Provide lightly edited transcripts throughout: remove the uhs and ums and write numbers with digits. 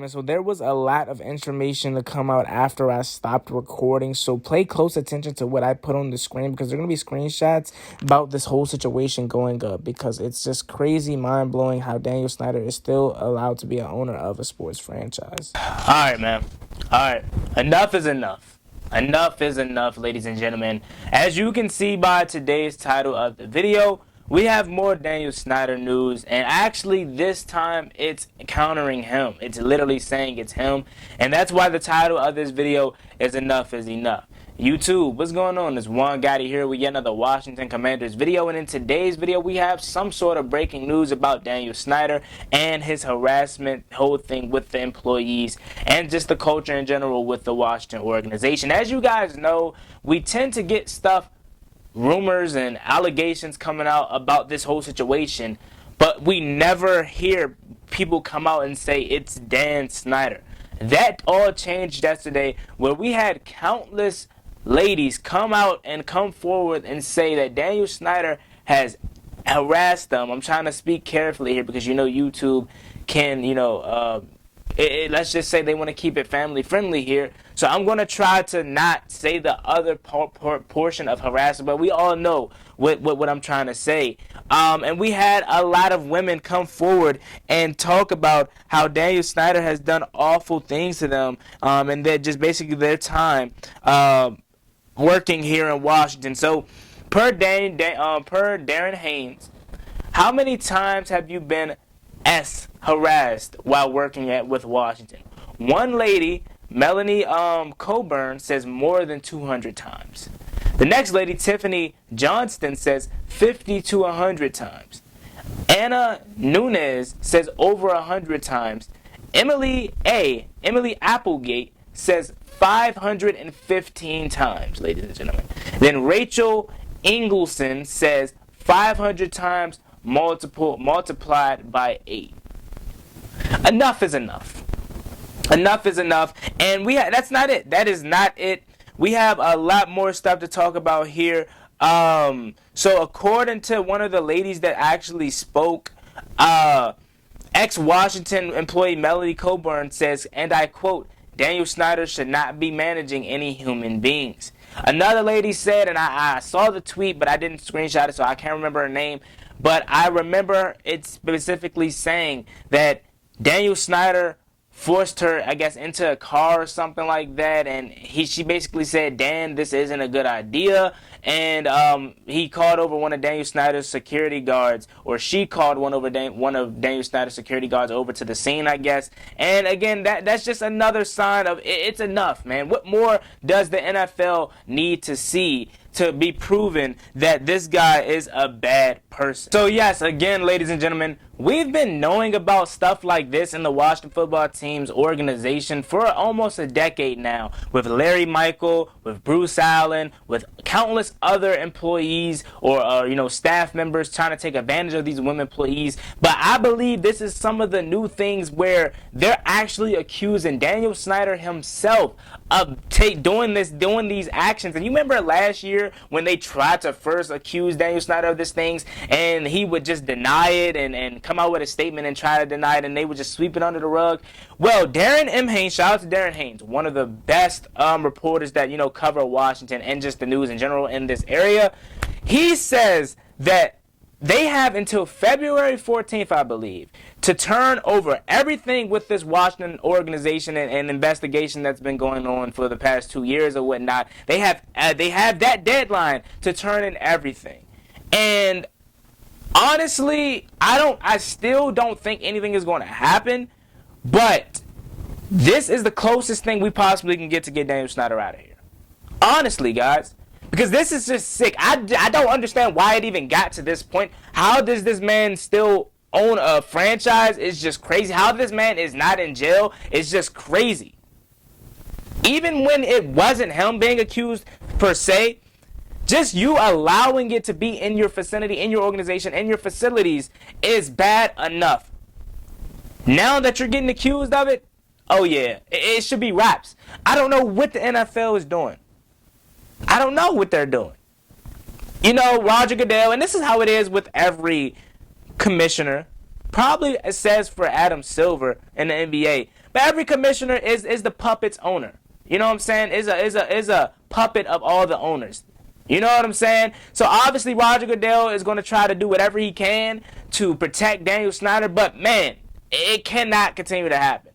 gentlemen, so there was a lot of information to come out after I stopped recording, so pay close attention to what I put on the screen because there are going to be screenshots about this whole situation going up because it's just crazy, mind-blowing how Daniel Snyder is still allowed to be an owner of a sports franchise. All right, man. All right. Enough is enough. Enough is enough, ladies and gentlemen. As you can see by today's title of the video, we have more Daniel Snyder news, and actually this time it's countering him. It's literally saying it's him, and that's why the title of this video is Enough is Enough. YouTube, what's going on? It's Juan Gotti here with yet another Washington Commanders video, and in today's video we have some sort of breaking news about Daniel Snyder and his harassment, whole thing with the employees, and just the culture in general with the Washington organization. As you guys know, we tend to get stuff, rumors and allegations coming out about this whole situation, but we never hear people come out and say it's Dan Snyder. That all changed yesterday where we had countless ladies come out and come forward and say that Daniel Snyder has harassed them. I'm trying to speak carefully here because YouTube can, let's just say they want to keep it family friendly here. So I'm going to try to not say the other portion of harassment, but we all know what I'm trying to say. And we had a lot of women come forward and talk about how Daniel Snyder has done awful things to them, and that just basically their time working here in Washington. So per Darren Haynes, how many times have you been harassed while working with Washington? One lady, Melanie Coburn, says more than 200 times. The next lady, Tiffany Johnston, says 50 to 100 times. Anna Nunez says over 100 times. Emily Applegate says 515 times, ladies and gentlemen. Then Rachel Ingleson says 500 times multiplied by 8. Enough is enough. Enough is enough. And that's not it. That is not it. We have a lot more stuff to talk about here. So according to one of the ladies that actually spoke, ex-Washington employee Melanie Coburn says, and I quote, Daniel Snyder should not be managing any human beings. Another lady said, and I saw the tweet, but I didn't screenshot it, so I can't remember her name, but I remember it specifically saying that Daniel Snyder forced her, I guess, into a car or something like that, and she basically said, Dan, this isn't a good idea, and he called over one of Daniel Snyder's security guards, or she called one of Daniel Snyder's security guards over to the scene, I guess. And again, that's just another sign of it's enough, man. What more does the NFL need to see to be proven that this guy is a bad person? So yes, again, ladies and gentlemen, we've been knowing about stuff like this in the Washington football team's organization for almost a decade now, with Larry Michael, with Bruce Allen, with countless other employees or staff members trying to take advantage of these women employees. But I believe this is some of the new things where they're actually accusing Daniel Snyder himself of doing these actions. And you remember last year when they tried to first accuse Daniel Snyder of these things, and he would just deny it and come out with a statement and try to deny it, and they would just sweep it under the rug. Well, Darren M. Haynes, shout out to Darren Haynes, one of the best reporters that cover Washington and just the news in general in this area. He says that they have until February 14th, I believe, to turn over everything with this Washington organization and investigation that's been going on for the past 2 years or whatnot. They have that deadline to turn in everything. And honestly, I still don't think anything is going to happen, but this is the closest thing we possibly can get to get Daniel Snyder out of here. Honestly, guys. Because this is just sick. I don't understand why it even got to this point. How does this man still own a franchise? It's just crazy. How this man is not in jail is just crazy. Even when it wasn't him being accused per se, just you allowing it to be in your vicinity, in your organization, in your facilities is bad enough. Now that you're getting accused of it, oh yeah, it should be wraps. I don't know what the NFL is doing. I don't know what they're doing. Roger Goodell, and this is how it is with every commissioner, probably says for Adam Silver in the NBA. But every commissioner is the puppet's owner. You know what I'm saying? Is a puppet of all the owners. You know what I'm saying? So obviously Roger Goodell is going to try to do whatever he can to protect Daniel Snyder, but man, it cannot continue to happen.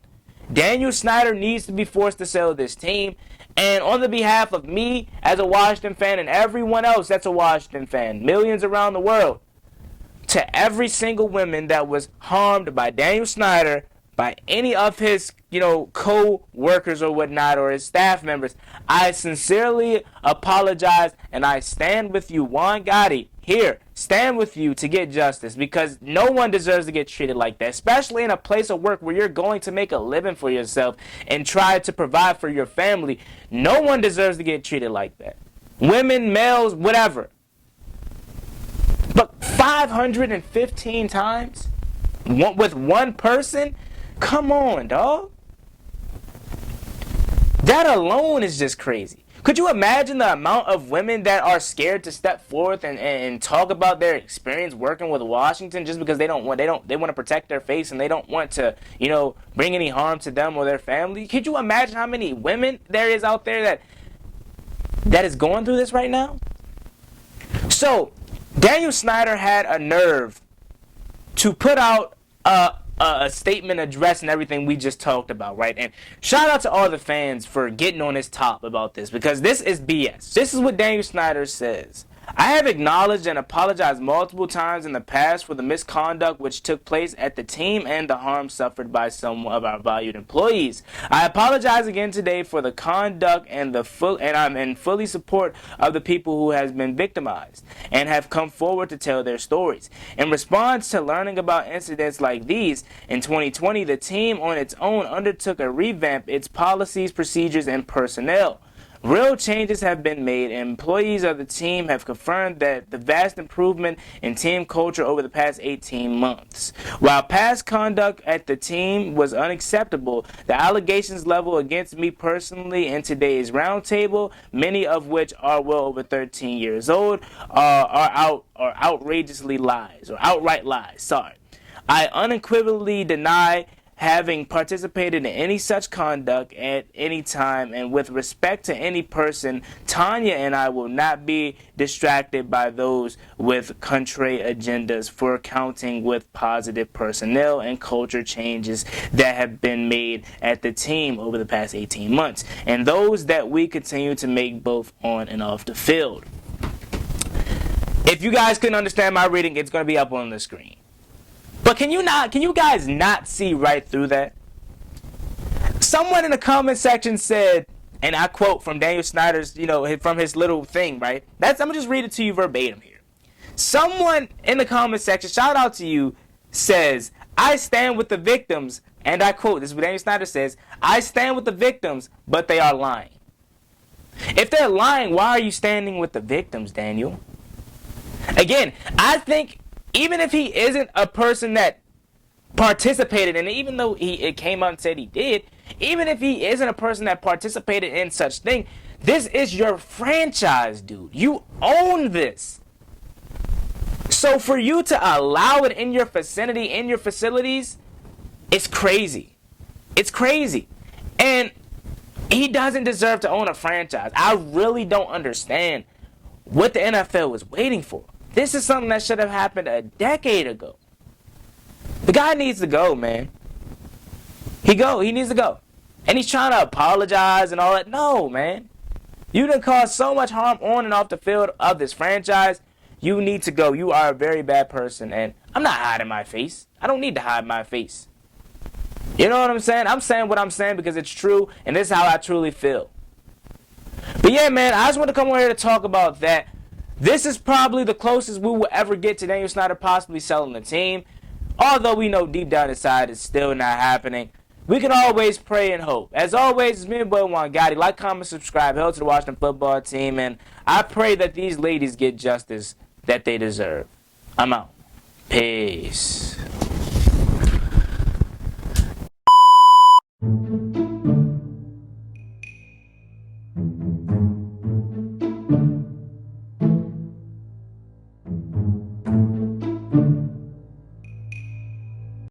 Daniel Snyder needs to be forced to sell this team. And on the behalf of me as a Washington fan and everyone else that's a Washington fan, millions around the world, to every single woman that was harmed by Daniel Snyder, by any of his, co-workers or whatnot, or his staff members, I sincerely apologize, and I stand with you, Juan Gotti, here, stand with you to get justice, because no one deserves to get treated like that, especially in a place of work where you're going to make a living for yourself and try to provide for your family. No one deserves to get treated like that. Women, males, whatever. But 515 times with one person? Come on, dog. That alone is just crazy. Could you imagine the amount of women that are scared to step forth and talk about their experience working with Washington just because they want to protect their face and they don't want to, bring any harm to them or their family? Could you imagine how many women there is out there that is going through this right now? So, Daniel Snyder had a nerve to put out a statement addressing everything we just talked about, right? And shout out to all the fans for getting on his top about this, because this is BS. This is what Daniel Snyder says. I have acknowledged and apologized multiple times in the past for the misconduct which took place at the team and the harm suffered by some of our valued employees. I apologize again today for the conduct and I'm in fully support of the people who has been victimized and have come forward to tell their stories. In response to learning about incidents like these, in 2020, the team on its own undertook a revamp its policies, procedures, and personnel. Real changes have been made, and employees of the team have confirmed that the vast improvement in team culture over the past 18 months. While past conduct at the team was unacceptable, the allegations leveled against me personally in today's roundtable, many of which are well over 13 years old, are outrageously lies, or outright lies. Sorry. I unequivocally deny having participated in any such conduct at any time, and with respect to any person, Tanya and I will not be distracted by those with contrary agendas for counting with positive personnel and culture changes that have been made at the team over the past 18 months, and those that we continue to make both on and off the field. If you guys couldn't understand my reading, it's going to be up on the screen. But can you guys not see right through that? Someone in the comment section said, and I quote from Daniel Snyder's, from his little thing, right? I'm going to just read it to you verbatim here. Someone in the comment section, shout out to you, says, I stand with the victims, and I quote, this is what Daniel Snyder says, I stand with the victims, but they are lying. If they're lying, why are you standing with the victims, Daniel? Again, I think even if he isn't a person that participated in it, even though it came out and said he did, even if he isn't a person that participated in such thing, this is your franchise, dude. You own this. So for you to allow it in your vicinity, in your facilities, it's crazy. It's crazy. And he doesn't deserve to own a franchise. I really don't understand what the NFL was waiting for. This is something that should have happened a decade ago. The guy needs to go, man. He needs to go. And he's trying to apologize and all that. No, man. You done caused so much harm on and off the field of this franchise. You need to go. You are a very bad person. And I'm not hiding my face. I don't need to hide my face. You know what I'm saying? I'm saying what I'm saying because it's true. And this is how I truly feel. But yeah, man, I just want to come over here to talk about that. This is probably the closest we will ever get to Daniel Snyder possibly selling the team. Although we know deep down inside it's still not happening. We can always pray and hope. As always, it's me and boy Juan Gotti. Like, comment, subscribe. Hail to the Washington football team. And I pray that these ladies get justice that they deserve. I'm out. Peace.